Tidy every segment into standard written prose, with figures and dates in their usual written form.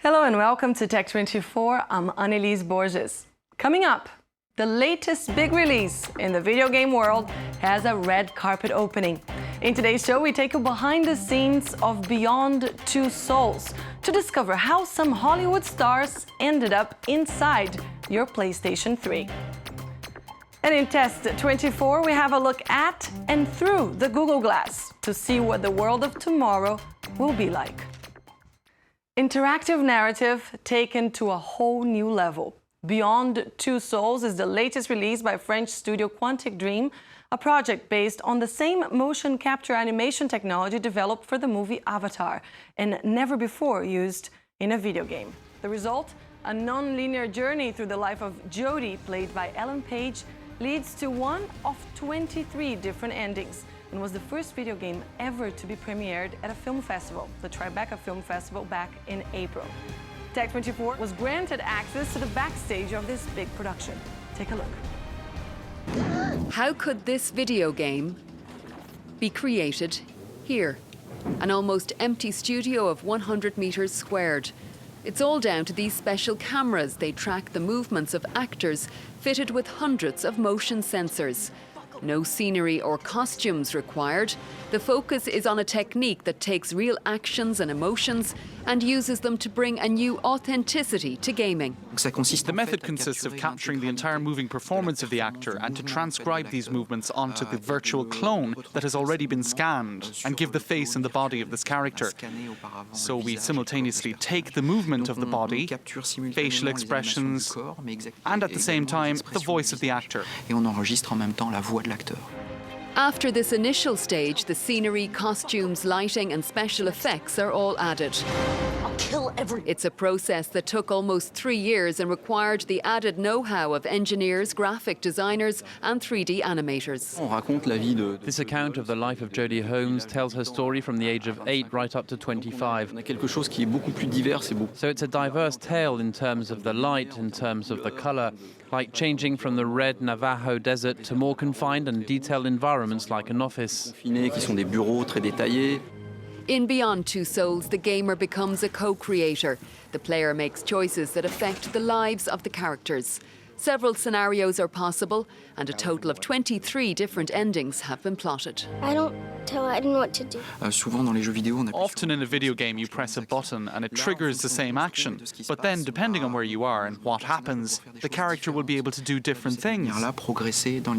Hello and welcome to Tech 24. I'm Annelise Borges. Coming up, the latest big release in the video game world has a red carpet opening. In today's show, we take you behind the scenes of Beyond Two Souls to discover how some Hollywood stars ended up inside your PlayStation 3. And in Test 24, we have a look at and through the Google Glass to see what the world of tomorrow will be like. Interactive narrative taken to a whole new level. Beyond Two Souls is the latest release by French studio Quantic Dream, a project based on the same motion capture animation technology developed for the movie Avatar and never before used in a video game. The result? A non-linear journey through the life of Jodie, played by Ellen Page, leads to one of 23 different endings, and was the first video game ever to be premiered at a film festival, the Tribeca Film Festival, back in April. Tech 24 was granted access to the backstage of this big production. Take a look. How could this video game be created here? An almost empty studio of 100 meters squared. It's all down to these special cameras. They track the movements of actors fitted with hundreds of motion sensors. No scenery or costumes required. The focus is on a technique that takes real actions and emotions and uses them to bring a new authenticity to gaming. The method consists of capturing the entire moving performance of the actor and to transcribe these movements onto the virtual clone that has already been scanned and give the face and the body of this character. So we simultaneously take the movement of the body, facial expressions, and at the same time, the voice of the actor. After this initial stage, the scenery, costumes, lighting and special effects are all added. I'll kill everyone. It's a process that took almost 3 years and required the added know-how of engineers, graphic designers and 3D animators. This account of the life of Jodie Holmes tells her story from the age of 8 right up to 25. So it's a diverse tale in terms of the light, in terms of the color, like changing from the red Navajo desert to more confined and detailed environments like an office. In Beyond Two Souls, the gamer becomes a co-creator. The player makes choices that affect the lives of the characters. Several scenarios are possible, and a total of 23 different endings have been plotted. I don't tell Aiden what to do. Often in a video game you press a button and it triggers the same action, but then depending on where you are and what happens, the character will be able to do different things.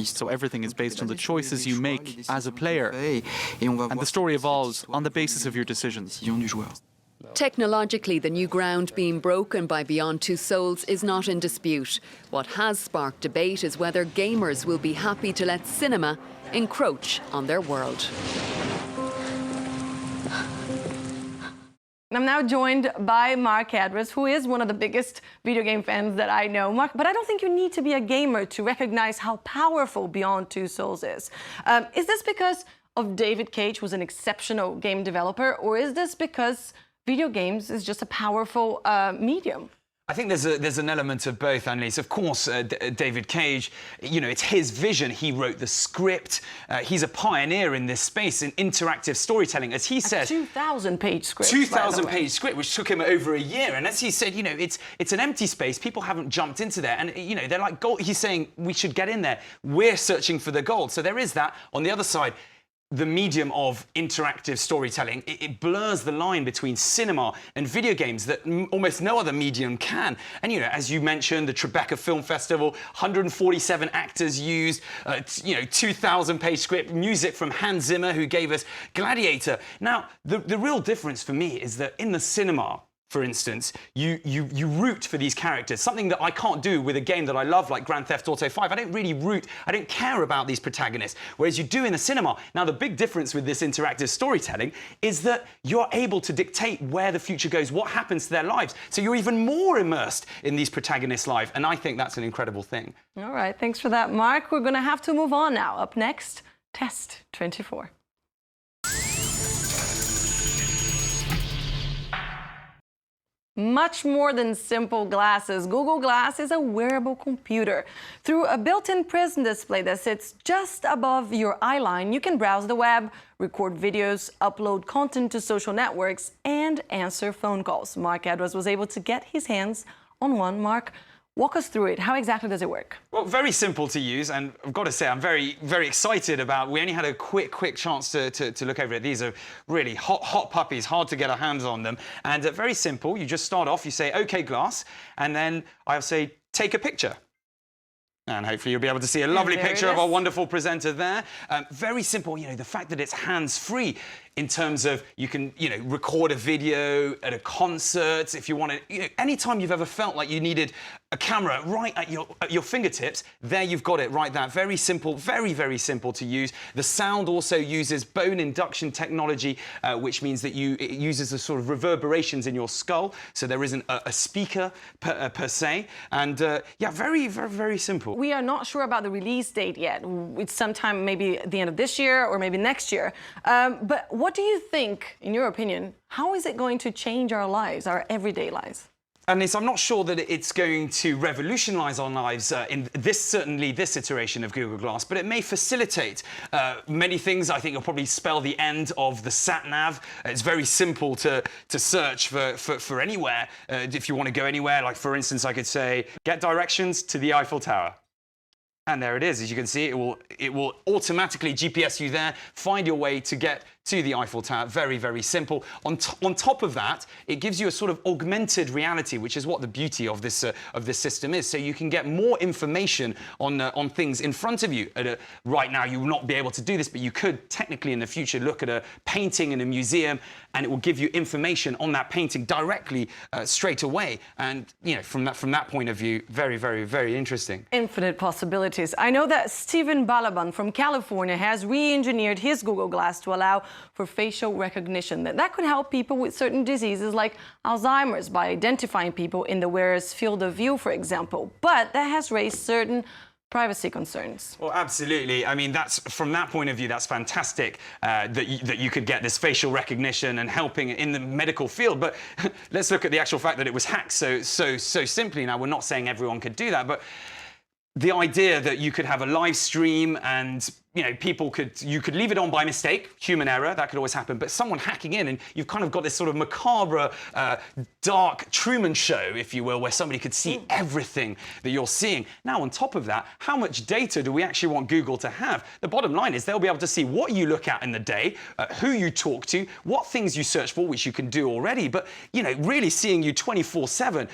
So everything is based on the choices you make as a player, and the story evolves on the basis of your decisions. Technologically, the new ground being broken by Beyond Two Souls is not in dispute. What has sparked debate is whether gamers will be happy to let cinema encroach on their world. I'm now joined by Marc, who is one of the biggest video game fans that I know. Marc, but I don't think you need to be a gamer to recognize how powerful Beyond Two Souls is. Is this because of David Cage, who's an exceptional game developer, or is this because video games is just a powerful medium? I think there's an element of both, Annelise. Of course, David Cage, you know, it's his vision. He wrote the script. He's a pioneer in this space in interactive storytelling, as he says. A 2,000-page script. 2,000-page script, which took him over a year. And as he said, you know, it's an empty space. People haven't jumped into there, and you know, they're like gold. He's saying we should get in there. We're searching for the gold. So there is that. On the other side, the medium of interactive storytelling, it blurs the line between cinema and video games that almost no other medium can. And, you know, as you mentioned, the Tribeca Film Festival, 147 actors used, you know, 2,000-page script, music from Hans Zimmer, who gave us Gladiator. Now, the real difference for me is that in the cinema, for instance, you root for these characters, something that I can't do with a game that I love, like Grand Theft Auto 5. I don't really root, I don't care about these protagonists, whereas you do in the cinema. Now, the big difference with this interactive storytelling is that you're able to dictate where the future goes, what happens to their lives. So you're even more immersed in these protagonists' life, and I think that's an incredible thing. All right, thanks for that, Marc. We're going to have to move on now. Up next, Test 24. Much more than simple glasses, Google Glass is a wearable computer. Through a built-in prism display that sits just above your eye line, you can browse the web, record videos, upload content to social networks, and answer phone calls. Marc Edwards was able to get his hands on one. Marc, walk us through it. How exactly does it work? Well, very simple to use, and I've got to say I'm very, very excited about. We only had a quick chance to look over it. These are really hot puppies, hard to get our hands on them, and very simple. You just start off, you say, "Okay, Glass," and then I'll say, "Take a picture." And hopefully you'll be able to see a lovely picture of our wonderful presenter there. Very simple, you know, the fact that it's hands-free in terms of you can, you know, record a video at a concert if you want to, you know, anytime you've ever felt like you needed a camera right at your fingertips, there you've got it right there. Very simple, very simple to use. The sound also uses bone induction technology, which means that it uses the sort of reverberations in your skull, so there isn't a speaker per se. And yeah, very simple. We are not sure about the release date yet. It's sometime maybe at the end of this year or maybe next year. But what do you think, in your opinion, how is it going to change our lives, our everyday lives? Annelise, I'm not sure that it's going to revolutionise our lives in certainly this iteration of Google Glass, but it may facilitate many things. I think it'll probably spell the end of the sat-nav. It's very simple to search for anywhere if you want to go anywhere. Like, for instance, I could say, "Get directions to the Eiffel Tower." And there it is. As you can see, it will automatically GPS you there, find your way to get to the Eiffel Tower. Very simple. On top of that, it gives you a sort of augmented reality, which is what the beauty of this system is. So you can get more information on things in front of you. Right now, you will not be able to do this, but you could technically in the future look at a painting in a museum, and it will give you information on that painting directly straight away. And you know, from that point of view, very interesting. Infinite possibilities. I know that Stephen Balaban from California has re-engineered his Google Glass to allow for facial recognition. That could help people with certain diseases like Alzheimer's by identifying people in the wearer's field of view, for example. But that has raised certain privacy concerns. Well, absolutely. I mean, that's from that point of view, that's fantastic that you could get this facial recognition and helping in the medical field. But let's look at the actual fact that it was hacked so simply. Now, we're not saying everyone could do that, but the idea that you could have a live stream and, you know, you could leave it on by mistake, human error, that could always happen, but someone hacking in and you've kind of got this sort of macabre, dark Truman Show, if you will, where somebody could see everything that you're seeing. Now, on top of that, how much data do we actually want Google to have? The bottom line is they'll be able to see what you look at in the day, who you talk to, what things you search for, which you can do already, but, you know, really seeing you 24/7.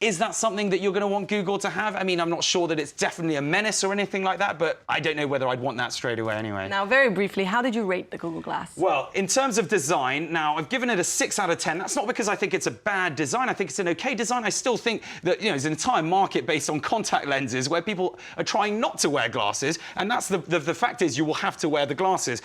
Is that something that you're going to want Google to have? I mean, I'm not sure that it's definitely a menace or anything like that, but I don't know whether I'd want that straight away anyway. Now, very briefly, how did you rate the Google Glass? Well, in terms of design, now, I've given it a 6 out of 10. That's not because I think it's a bad design. I think it's an okay design. I still think that, you know, there's an entire market based on contact lenses where people are trying not to wear glasses, and that's the fact is you will have to wear the glasses.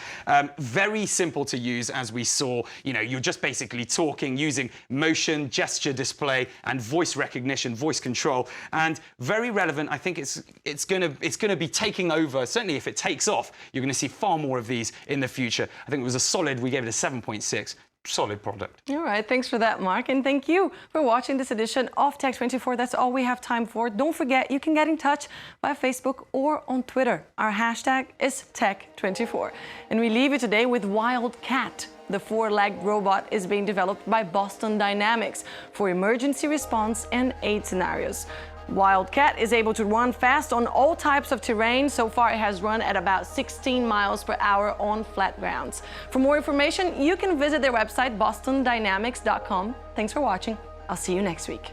Very simple to use, as we saw. You know, you're just basically talking using motion, gesture display, and voice recognition, voice control, and very relevant. I think it's going to be taking over. Certainly, if it takes off, you're going to see far more of these in the future. I think it was a solid. We gave it a 7.6. Solid product. All right, thanks for that, Marc, and thank you for watching this edition of Tech24. That's all we have time for. Don't forget, you can get in touch by Facebook or on Twitter. Our hashtag is Tech24, and we leave you today with Wildcat. The 4-legged robot is being developed by Boston Dynamics for emergency response and aid scenarios. Wildcat is able to run fast on all types of terrain. So far, it has run at about 16 miles per hour on flat grounds. For more information, you can visit their website, bostondynamics.com. Thanks for watching. I'll see you next week.